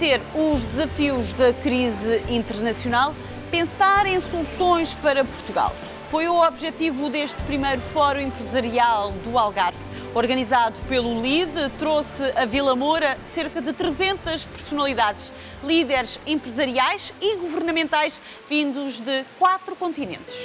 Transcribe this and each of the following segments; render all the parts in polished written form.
debater os desafios da crise internacional, pensar em soluções para Portugal. Foi o objetivo deste primeiro Fórum Empresarial do Algarve. Organizado pelo LIDE, trouxe a Vila Moura cerca de 300 personalidades, líderes empresariais e governamentais vindos de 4 continentes.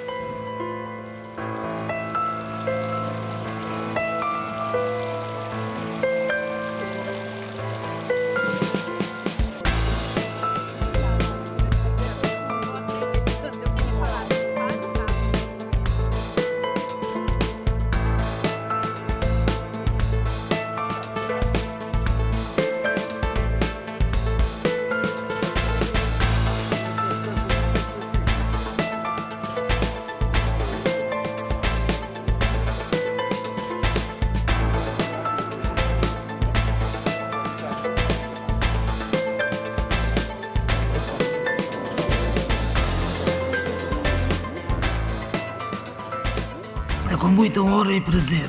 É com muita honra e prazer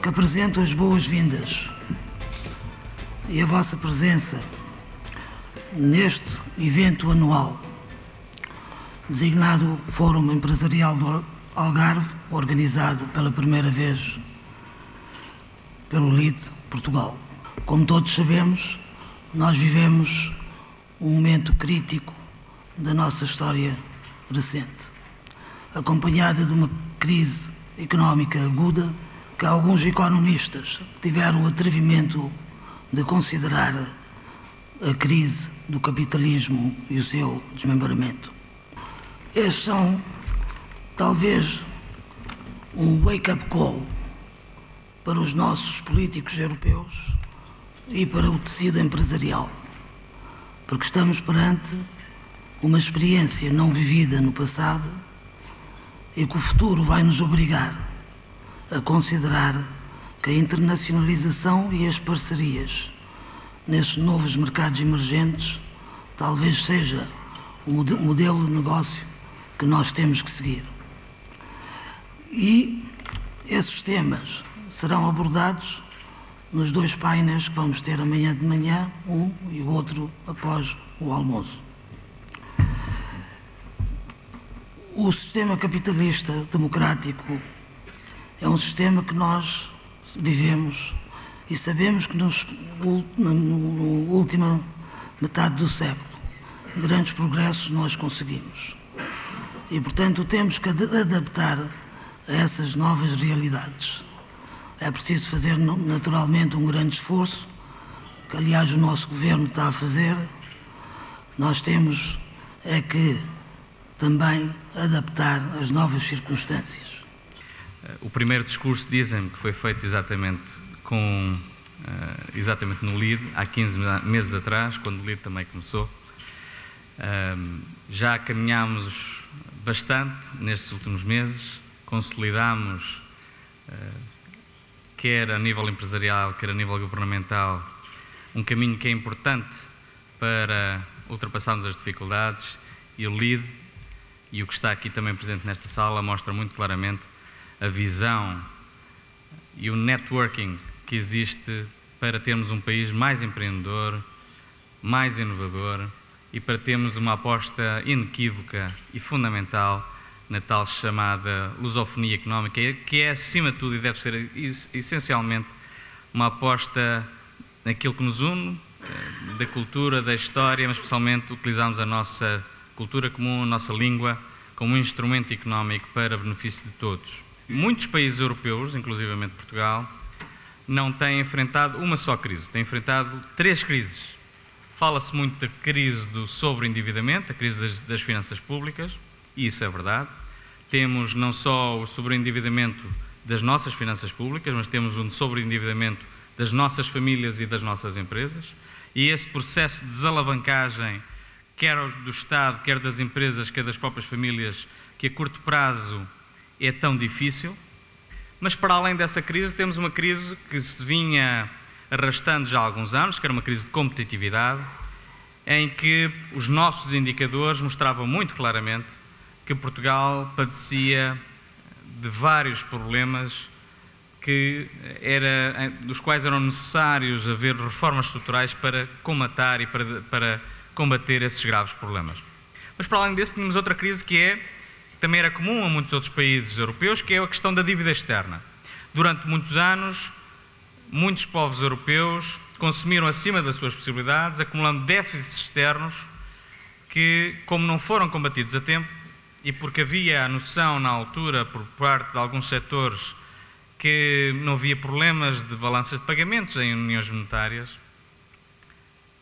que apresento as boas-vindas e a vossa presença neste evento anual, designado Fórum Empresarial do Algarve, organizado pela primeira vez pelo LIDE Portugal. Como todos sabemos, nós vivemos um momento crítico da nossa história recente, acompanhada de uma crise económica aguda que alguns economistas tiveram o atrevimento de considerar a crise do capitalismo e o seu desmembramento. Estes são, talvez, um wake-up call para os nossos políticos europeus e para o tecido empresarial, porque estamos perante uma experiência não vivida no passado e que o futuro vai nos obrigar a considerar que a internacionalização e as parcerias nesses novos mercados emergentes talvez seja o modelo de negócio que nós temos que seguir. E esses temas serão abordados nos 2 painéis que vamos ter amanhã de manhã, um e o outro após o almoço. O sistema capitalista democrático é um sistema que nós vivemos e sabemos que na última metade do século grandes progressos nós conseguimos. E, portanto, temos que adaptar a essas novas realidades. É preciso fazer naturalmente um grande esforço, que aliás o nosso governo está a fazer. Nós temos é que também adaptar as novas circunstâncias. O primeiro discurso, dizem-me, que foi feito exatamente no LIDE, há 15 meses atrás, quando o LIDE também começou. Já caminhámos bastante nestes últimos meses, consolidámos, quer a nível empresarial, quer a nível governamental, um caminho que é importante para ultrapassarmos as dificuldades, e o LIDE, e o que está aqui também presente nesta sala, mostra muito claramente a visão e o networking que existe para termos um país mais empreendedor, mais inovador e para termos uma aposta inequívoca e fundamental na tal chamada lusofonia económica, que é, acima de tudo, e deve ser essencialmente uma aposta naquilo que nos une, da cultura, da história, mas especialmente utilizarmos a nossa cultura comum, a nossa língua, como um instrumento económico para benefício de todos. Muitos países europeus, inclusivamente Portugal, não têm enfrentado uma só crise, têm enfrentado 3 crises. Fala-se muito da crise do sobreendividamento, a crise das finanças públicas, e isso é verdade. Temos não só o sobreendividamento das nossas finanças públicas, mas temos um sobreendividamento das nossas famílias e das nossas empresas, e esse processo de desalavancagem, quer do Estado, quer das empresas, quer das próprias famílias, que a curto prazo é tão difícil. Mas para além dessa crise, temos uma crise que se vinha arrastando já há alguns anos, que era uma crise de competitividade, em que os nossos indicadores mostravam muito claramente que Portugal padecia de vários problemas dos quais eram necessários haver reformas estruturais para colmatar e para combater esses graves problemas. Mas para além disso tínhamos outra crise que também era comum a muitos outros países europeus, que é a questão da dívida externa. Durante muitos anos, muitos povos europeus consumiram acima das suas possibilidades, acumulando déficits externos que, como não foram combatidos a tempo, e porque havia a noção na altura por parte de alguns setores que não havia problemas de balanças de pagamentos em uniões monetárias,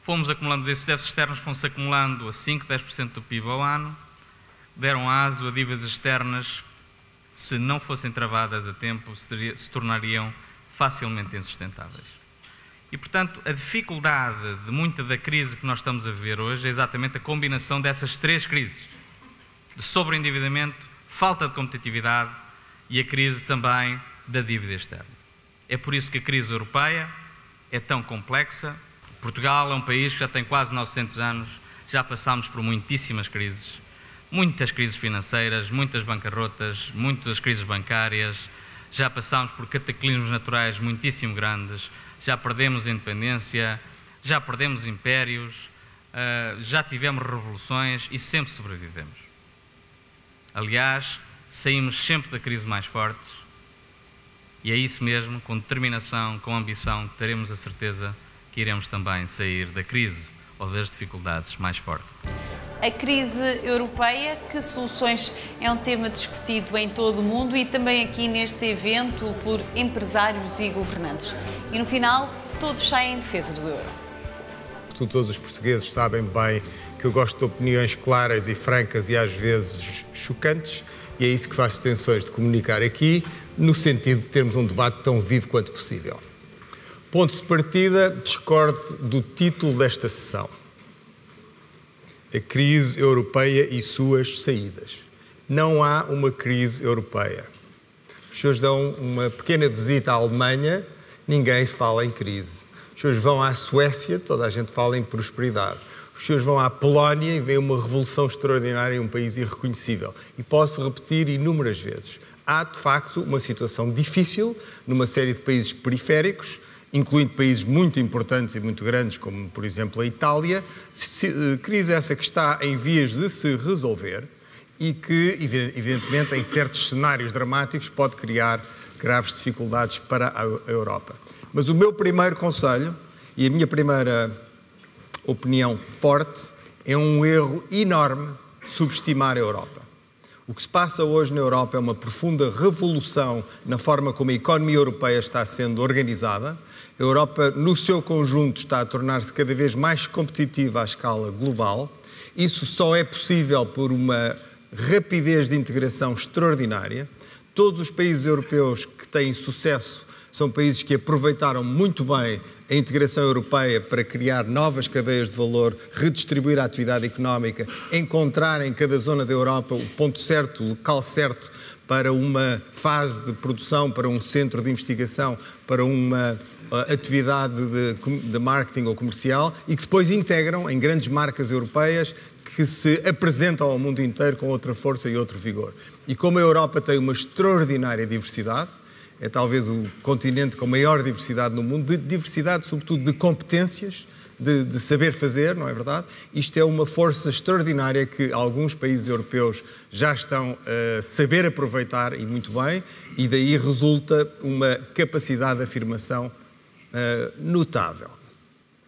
fomos acumulando, esses déficits externos foram-se acumulando a 5, 10% do PIB ao ano, deram aso a dívidas externas, se não fossem travadas a tempo, se tornariam facilmente insustentáveis. E, portanto, a dificuldade de muita da crise que nós estamos a ver hoje é exatamente a combinação dessas três crises: de sobreendividamento, falta de competitividade e a crise também da dívida externa. É por isso que a crise europeia é tão complexa. Portugal é um país que já tem quase 900 anos, já passámos por muitíssimas crises financeiras, muitas bancarrotas, muitas crises bancárias, já passámos por cataclismos naturais muitíssimo grandes, já perdemos a independência, já perdemos impérios, já tivemos revoluções e sempre sobrevivemos. Aliás, saímos sempre da crise mais fortes e é isso mesmo, com determinação, com ambição, que teremos a certeza que iremos também sair da crise ou das dificuldades mais forte. A crise europeia, que soluções é um tema discutido em todo o mundo e também aqui neste evento por empresários e governantes. E no final, todos saem em defesa do euro. Todos os portugueses sabem bem que eu gosto de opiniões claras e francas e às vezes chocantes, e é isso que faço tensões de comunicar aqui, no sentido de termos um debate tão vivo quanto possível. Ponto de partida, discordo do título desta sessão: a crise europeia e suas saídas. Não há uma crise europeia. Os senhores dão uma pequena visita à Alemanha, ninguém fala em crise. Os senhores vão à Suécia, toda a gente fala em prosperidade. Os senhores vão à Polónia e vê uma revolução extraordinária em um país irreconhecível. E posso repetir inúmeras vezes. Há, de facto, uma situação difícil numa série de países periféricos, incluindo países muito importantes e muito grandes, como, por exemplo, a Itália. Crise essa que está em vias de se resolver e que, evidentemente, em certos cenários dramáticos, pode criar graves dificuldades para a Europa. Mas o meu primeiro conselho e a minha primeira opinião forte é um erro enorme subestimar a Europa. O que se passa hoje na Europa é uma profunda revolução na forma como a economia europeia está sendo organizada. A Europa, no seu conjunto, está a tornar-se cada vez mais competitiva à escala global. Isso só é possível por uma rapidez de integração extraordinária. Todos os países europeus que têm sucesso são países que aproveitaram muito bem a integração europeia para criar novas cadeias de valor, redistribuir a atividade económica, encontrar em cada zona da Europa o ponto certo, o local certo para uma fase de produção, para um centro de investigação, para uma atividade de marketing ou comercial e que depois integram em grandes marcas europeias que se apresentam ao mundo inteiro com outra força e outro vigor. E como a Europa tem uma extraordinária diversidade, é talvez o continente com maior diversidade no mundo, de diversidade sobretudo de competências, de saber fazer, não é verdade? Isto é uma força extraordinária que alguns países europeus já estão a saber aproveitar e muito bem, e daí resulta uma capacidade de afirmação notável.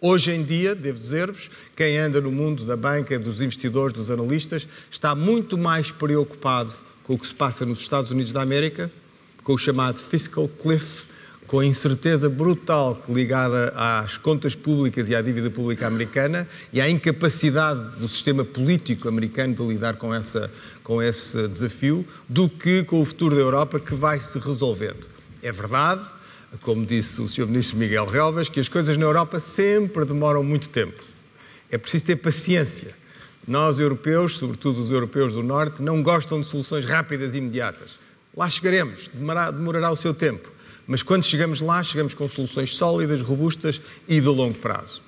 Hoje em dia, devo dizer-vos, quem anda no mundo da banca, dos investidores, dos analistas, está muito mais preocupado com o que se passa nos Estados Unidos da América, com o chamado fiscal cliff, com a incerteza brutal ligada às contas públicas e à dívida pública americana e à incapacidade do sistema político americano de lidar com esse desafio, do que com o futuro da Europa, que vai se resolvendo. É verdade, como disse o Sr. Ministro Miguel Relvas, que as coisas na Europa sempre demoram muito tempo. É preciso ter paciência. Nós, europeus, sobretudo os europeus do Norte, não gostam de soluções rápidas e imediatas. Lá chegaremos, demorará o seu tempo. Mas quando chegamos lá, chegamos com soluções sólidas, robustas e de longo prazo.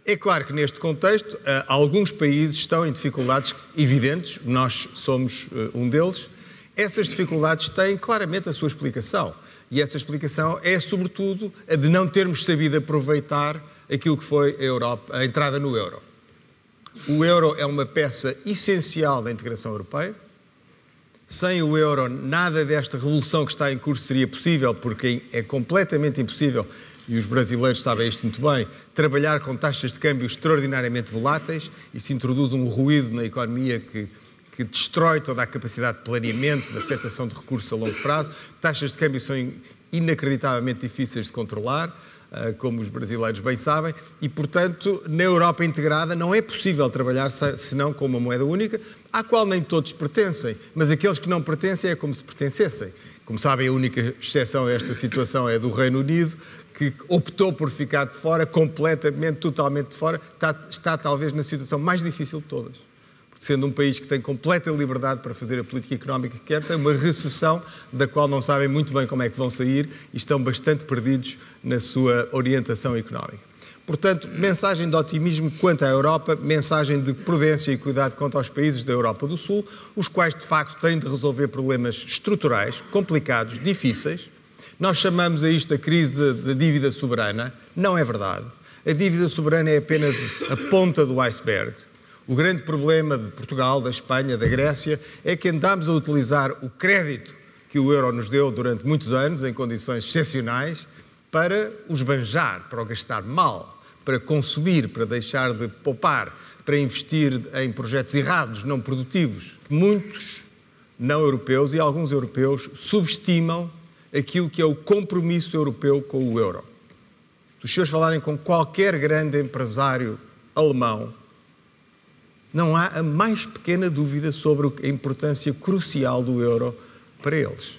É claro que neste contexto, alguns países estão em dificuldades evidentes, nós somos um deles, Essas dificuldades têm claramente a sua explicação. E essa explicação é, sobretudo, a de não termos sabido aproveitar aquilo que foi a entrada no euro. O euro é uma peça essencial da integração europeia. Sem o euro, nada desta revolução que está em curso seria possível, porque é completamente impossível, e os brasileiros sabem isto muito bem, trabalhar com taxas de câmbio extraordinariamente voláteis, e se introduz um ruído na economia que destrói toda a capacidade de planeamento, de afetação de recursos a longo prazo. Taxas de câmbio são inacreditavelmente difíceis de controlar, como os brasileiros bem sabem, e, portanto, na Europa integrada não é possível trabalhar senão com uma moeda única, à qual nem todos pertencem, mas aqueles que não pertencem é como se pertencessem. Como sabem, a única exceção a esta situação é do Reino Unido, que optou por ficar de fora, completamente, totalmente de fora, está talvez na situação mais difícil de todas. Sendo um país que tem completa liberdade para fazer a política económica que quer, tem uma recessão da qual não sabem muito bem como é que vão sair e estão bastante perdidos na sua orientação económica. Portanto, mensagem de otimismo quanto à Europa, mensagem de prudência e cuidado quanto aos países da Europa do Sul, os quais, de facto, têm de resolver problemas estruturais, complicados, difíceis. Nós chamamos a isto a crise da dívida soberana. Não é verdade. A dívida soberana é apenas a ponta do iceberg. O grande problema de Portugal, da Espanha, da Grécia, é que andámos a utilizar o crédito que o euro nos deu durante muitos anos, em condições excepcionais, para o esbanjar, para o gastar mal, para consumir, para deixar de poupar, para investir em projetos errados, não produtivos. Muitos não europeus e alguns europeus subestimam aquilo que é o compromisso europeu com o euro. Se os senhores falarem com qualquer grande empresário alemão, não há a mais pequena dúvida sobre a importância crucial do euro para eles.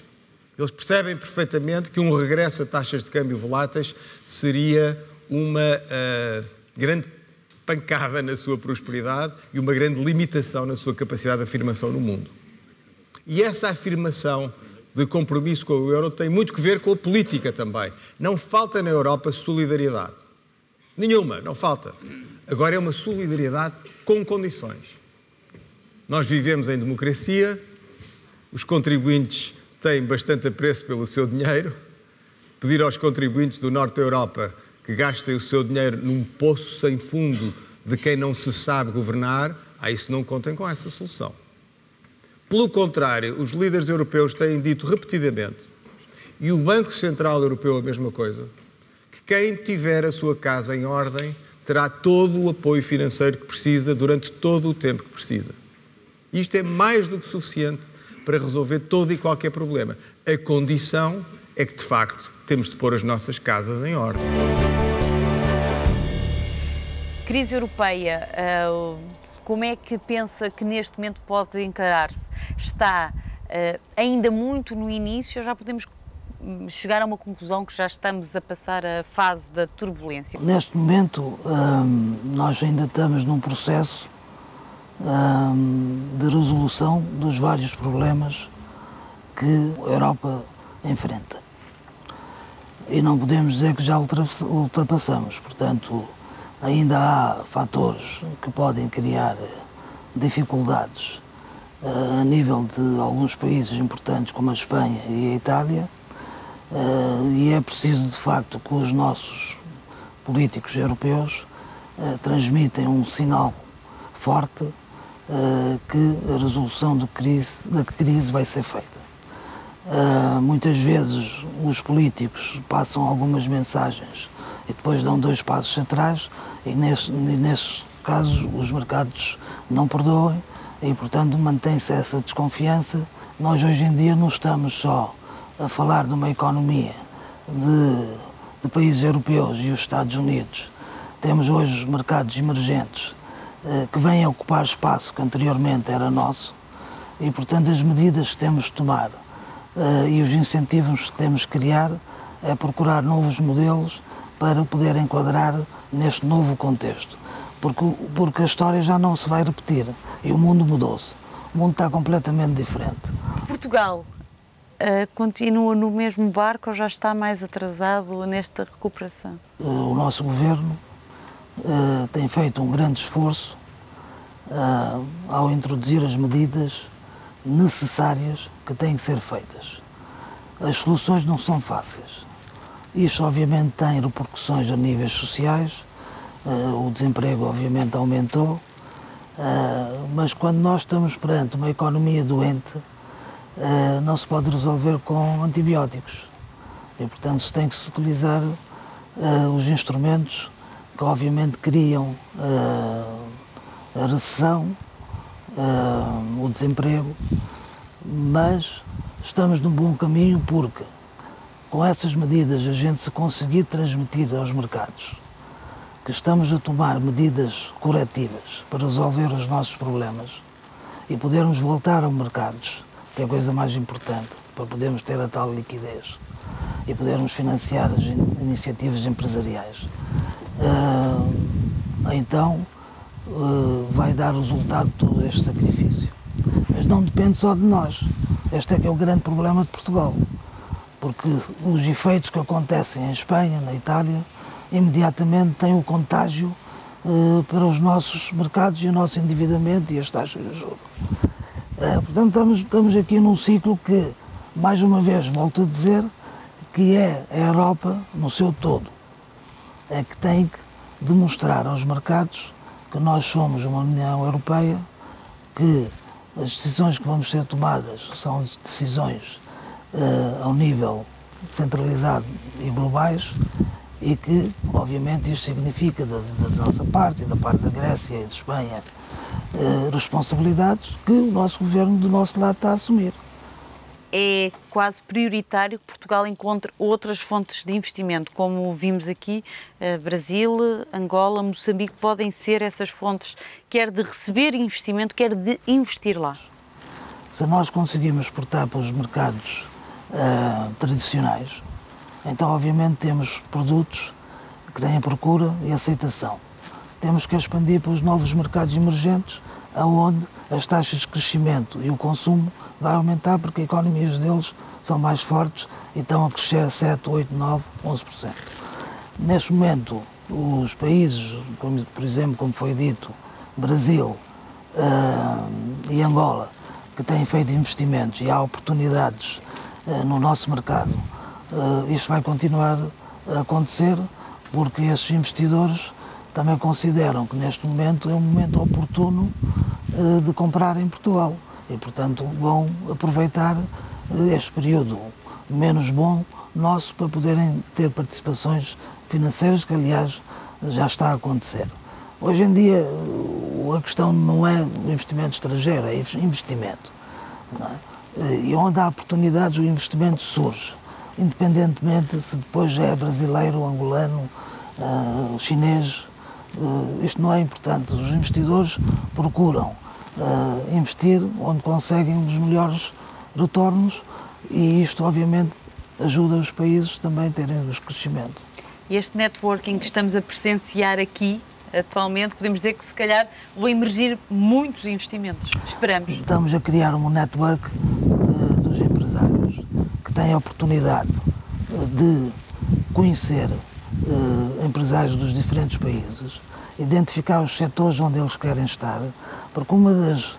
Eles percebem perfeitamente que um regresso a taxas de câmbio voláteis seria uma grande pancada na sua prosperidade e uma grande limitação na sua capacidade de afirmação no mundo. E essa afirmação de compromisso com o euro tem muito que ver com a política também. Não falta na Europa solidariedade. Nenhuma, não falta. Agora é uma solidariedade com condições. Nós vivemos em democracia, os contribuintes têm bastante apreço pelo seu dinheiro. Pedir aos contribuintes do Norte da Europa que gastem o seu dinheiro num poço sem fundo de quem não se sabe governar, isso não contem com essa solução. Pelo contrário, os líderes europeus têm dito repetidamente, e o Banco Central Europeu a mesma coisa, que quem tiver a sua casa em ordem terá todo o apoio financeiro que precisa durante todo o tempo que precisa. Isto é mais do que suficiente para resolver todo e qualquer problema. A condição é que, de facto, temos de pôr as nossas casas em ordem. Crise europeia, como é que pensa que neste momento pode encarar-se? Está ainda muito no início ou já podemos chegar a uma conclusão que já estamos a passar a fase da turbulência? Neste momento, nós ainda estamos num processo de resolução dos vários problemas que a Europa enfrenta. E não podemos dizer que já ultrapassamos, portanto, ainda há fatores que podem criar dificuldades a nível de alguns países importantes como a Espanha e a Itália, e é preciso, de facto, que os nossos políticos europeus transmitem um sinal forte que a resolução da crise vai ser feita. Muitas vezes os políticos passam algumas mensagens e depois dão 2 passos atrás e nesses casos os mercados não perdoam e, portanto, mantém-se essa desconfiança. Nós hoje em dia não estamos só a falar de uma economia de países europeus e os Estados Unidos. Temos hoje mercados emergentes que vêm a ocupar espaço que anteriormente era nosso e, portanto, as medidas que temos de tomar e os incentivos que temos de criar é procurar novos modelos para poder enquadrar neste novo contexto. Porque a história já não se vai repetir e o mundo mudou-se. O mundo está completamente diferente. Portugal continua no mesmo barco ou já está mais atrasado nesta recuperação? O nosso governo tem feito um grande esforço ao introduzir as medidas necessárias que têm que ser feitas. As soluções não são fáceis. Isto, obviamente, tem repercussões a níveis sociais. O desemprego, obviamente, aumentou. Mas quando nós estamos perante uma economia doente, não se pode resolver com antibióticos. E, portanto, se tem que se utilizar os instrumentos que, obviamente, criam a recessão, o desemprego, mas estamos num bom caminho porque, com essas medidas, a gente se conseguir transmitir aos mercados que estamos a tomar medidas corretivas para resolver os nossos problemas e podermos voltar aos mercados, que é a coisa mais importante, para podermos ter a tal liquidez e podermos financiar as iniciativas empresariais. Então, vai dar resultado todo este sacrifício. Mas não depende só de nós. Este é que é o grande problema de Portugal. Porque os efeitos que acontecem em Espanha, na Itália, imediatamente têm o contágio para os nossos mercados e o nosso endividamento e as taxas de juros. Portanto, estamos aqui num ciclo que, mais uma vez, volto a dizer, que é a Europa, no seu todo, é que tem que demonstrar aos mercados que nós somos uma União Europeia, que as decisões que vamos ser tomadas são decisões ao nível centralizado e globais e que, obviamente, isto significa da nossa parte e da parte da Grécia e de Espanha responsabilidades que o nosso governo do nosso lado está a assumir. É quase prioritário que Portugal encontre outras fontes de investimento, como vimos aqui, Brasil, Angola, Moçambique, podem ser essas fontes, quer de receber investimento, quer de investir lá. Se nós conseguirmos exportar para os mercados tradicionais, então obviamente temos produtos que têm procura e aceitação. Temos que expandir para os novos mercados emergentes, onde as taxas de crescimento e o consumo vai aumentar porque as economias deles são mais fortes e estão a crescer a 7, 8, 9, 11%. Neste momento, os países, como, por exemplo, como foi dito, Brasil e Angola, que têm feito investimentos e há oportunidades no nosso mercado, isto vai continuar a acontecer porque esses investidores também consideram que neste momento é um momento oportuno de comprar em Portugal e, portanto, vão aproveitar este período menos bom nosso para poderem ter participações financeiras, que aliás já está a acontecer. Hoje em dia a questão não é o investimento estrangeiro, é investimento. Não é? E onde há oportunidades o investimento surge, independentemente se depois é brasileiro, angolano, chinês, isto não é importante. Os investidores procuram investir onde conseguem os melhores retornos e isto obviamente ajuda os países também a terem os crescimentos. E este networking que estamos a presenciar aqui, atualmente, podemos dizer que se calhar vão emergir muitos investimentos, esperamos. Estamos a criar um network dos empresários que têm a oportunidade de conhecer empresários dos diferentes países, identificar os setores onde eles querem estar, porque uma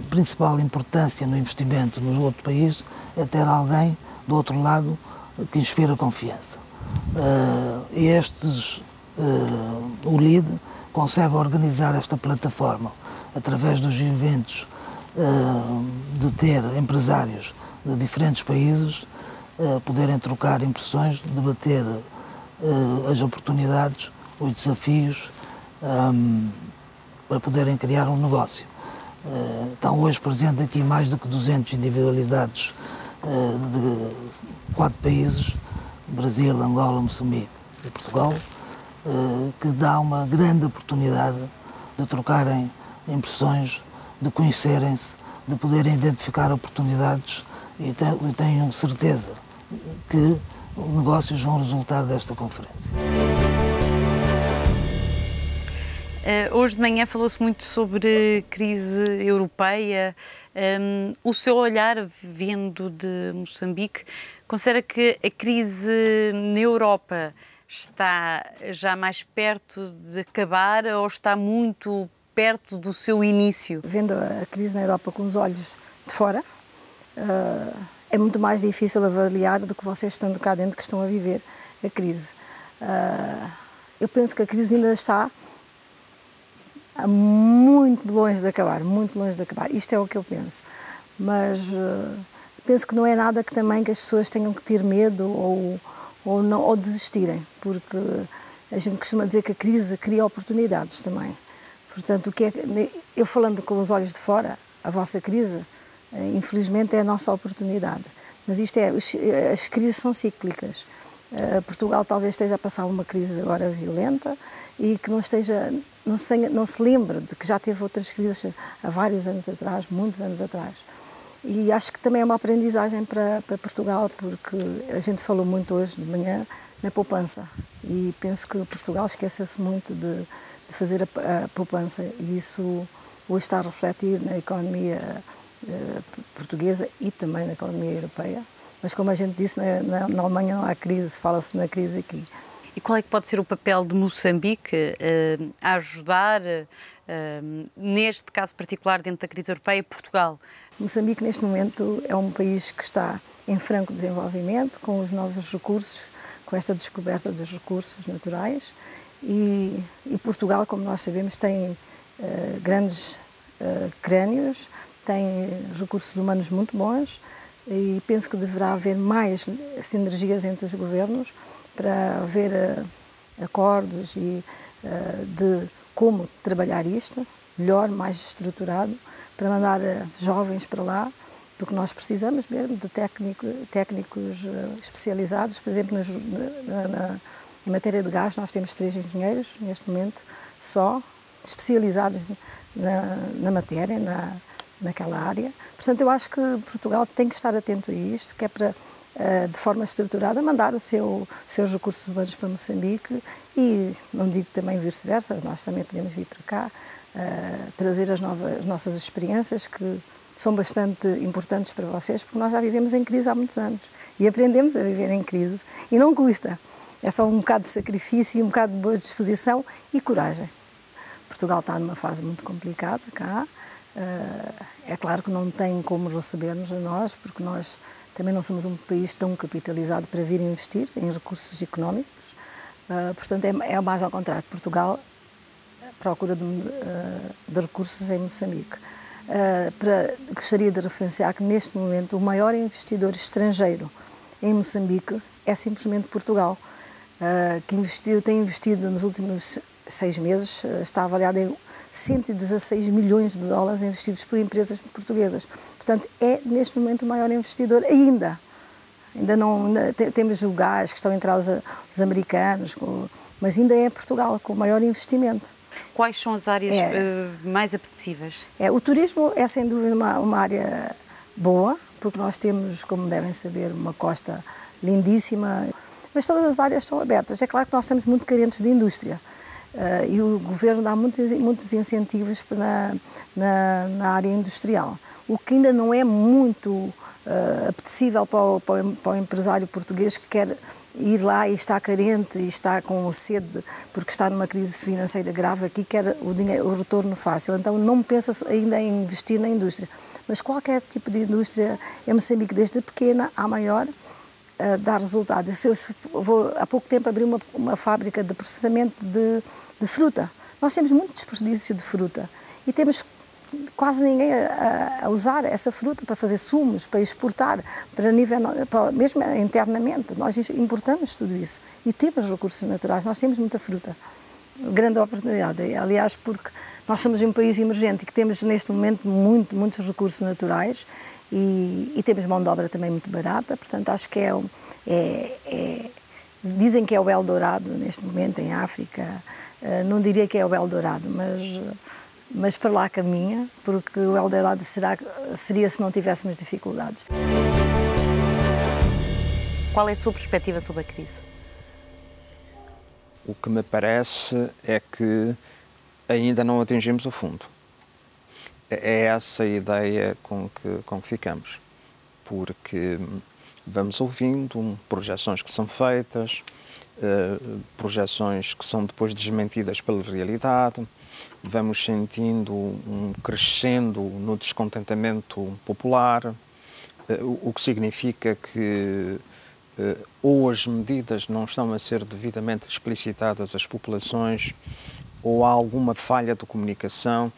principal importância no investimento no outro país é ter alguém do outro lado que inspira confiança. E o LEAD consegue organizar esta plataforma através dos eventos de ter empresários de diferentes países poderem trocar impressões, debater as oportunidades, os desafios para poderem criar um negócio. Estão hoje presentes aqui mais do que 200 individualidades de 4 países, Brasil, Angola, Moçambique e Portugal, que dá uma grande oportunidade de trocarem impressões, de conhecerem-se, de poderem identificar oportunidades e tenho certeza que negócios vão resultar desta conferência. Hoje de manhã falou-se muito sobre crise europeia. O seu olhar, vindo de Moçambique, considera que a crise na Europa está já mais perto de acabar ou está muito perto do seu início? Vendo a crise na Europa com os olhos de fora, é muito mais difícil avaliar do que vocês estando cá dentro que estão a viver a crise. Eu penso que a crise ainda está muito longe de acabar, muito longe de acabar. Isto é o que eu penso. Mas penso que não é nada que também que as pessoas tenham que ter medo ou desistirem, porque a gente costuma dizer que a crise cria oportunidades também. Portanto, eu falando com os olhos de fora, a vossa crise, infelizmente, é a nossa oportunidade. Mas as crises são cíclicas. Portugal talvez esteja a passar uma crise agora violenta e que não se lembre de que já teve outras crises há vários anos atrás, muitos anos atrás. E acho que também é uma aprendizagem para Portugal, porque a gente falou muito hoje de manhã na poupança e penso que Portugal esqueceu-se muito de fazer a poupança e isso hoje está a refletir na economia portuguesa e também na economia europeia. Mas como a gente disse, na Alemanha não há crise, fala-se na crise aqui. E qual é que pode ser o papel de Moçambique a ajudar, neste caso particular, dentro da crise europeia, Portugal? Moçambique, neste momento, é um país que está em franco desenvolvimento, com os novos recursos, com esta descoberta dos recursos naturais. E Portugal, como nós sabemos, tem grandes crânios, tem recursos humanos muito bons, e penso que deverá haver mais sinergias entre os governos para haver acordos e de como trabalhar isto melhor, mais estruturado, para mandar jovens para lá, porque nós precisamos mesmo de técnicos especializados. Por exemplo, em matéria de gás, nós temos 3 engenheiros, neste momento, só especializados na matéria, naquela área. Portanto, eu acho que Portugal tem que estar atento a isto, que é para, de forma estruturada, mandar os seus recursos humanos para Moçambique e, não digo também vice-versa, nós também podemos vir para cá, trazer as nossas experiências, que são bastante importantes para vocês, porque nós já vivemos em crise há muitos anos e aprendemos a viver em crise e não custa. É só um bocado de sacrifício, um bocado de boa disposição e coragem. Portugal está numa fase muito complicada cá. É claro que não tem como receber-nos a nós, porque nós também não somos um país tão capitalizado para vir investir em recursos económicos. Portanto, é mais ao contrário. Portugal procura de recursos em Moçambique. Gostaria de referenciar que, neste momento, o maior investidor estrangeiro em Moçambique é simplesmente Portugal, que tem investido nos últimos 6 meses, está avaliado em 116 milhões de dólares investidos por empresas portuguesas. Portanto, é neste momento o maior investidor ainda. Temos o gás, que estão a entrar os americanos, mas ainda é Portugal com o maior investimento. Quais são as áreas mais apetecíveis? O turismo é sem dúvida uma área boa, porque nós temos, como devem saber, uma costa lindíssima, mas todas as áreas estão abertas. É claro que nós estamos muito carentes de indústria. E o governo dá muitos incentivos na área industrial, o que ainda não é muito apetecível para o empresário português que quer ir lá e está carente e está com sede porque está numa crise financeira grave aqui, quer o retorno fácil. Então não pensa ainda em investir na indústria. Mas qualquer tipo de indústria em Moçambique, desde pequena à maior, dá resultado. Há pouco tempo abri uma fábrica de processamento de fruta. Nós temos muito desperdício de fruta e temos quase ninguém a usar essa fruta para fazer sumos, para exportar, mesmo internamente. Nós importamos tudo isso e temos recursos naturais, nós temos muita fruta. Grande oportunidade, aliás, porque nós somos um país emergente e que temos neste momento muitos recursos naturais e temos mão de obra também muito barata, portanto acho que dizem que é o Eldorado neste momento em África, não diria que é o Eldorado, mas para lá caminha, porque o Eldorado seria se não tivéssemos dificuldades. Qual é a sua perspectiva sobre a crise? O que me parece é que ainda não atingimos o fundo. É essa a ideia com que ficamos, porque vamos ouvindo projeções que são feitas, projeções que são depois desmentidas pela realidade, vamos sentindo um crescendo no descontentamento popular, o que significa que ou as medidas não estão a ser devidamente explicitadas às populações, ou há alguma falha de comunicação,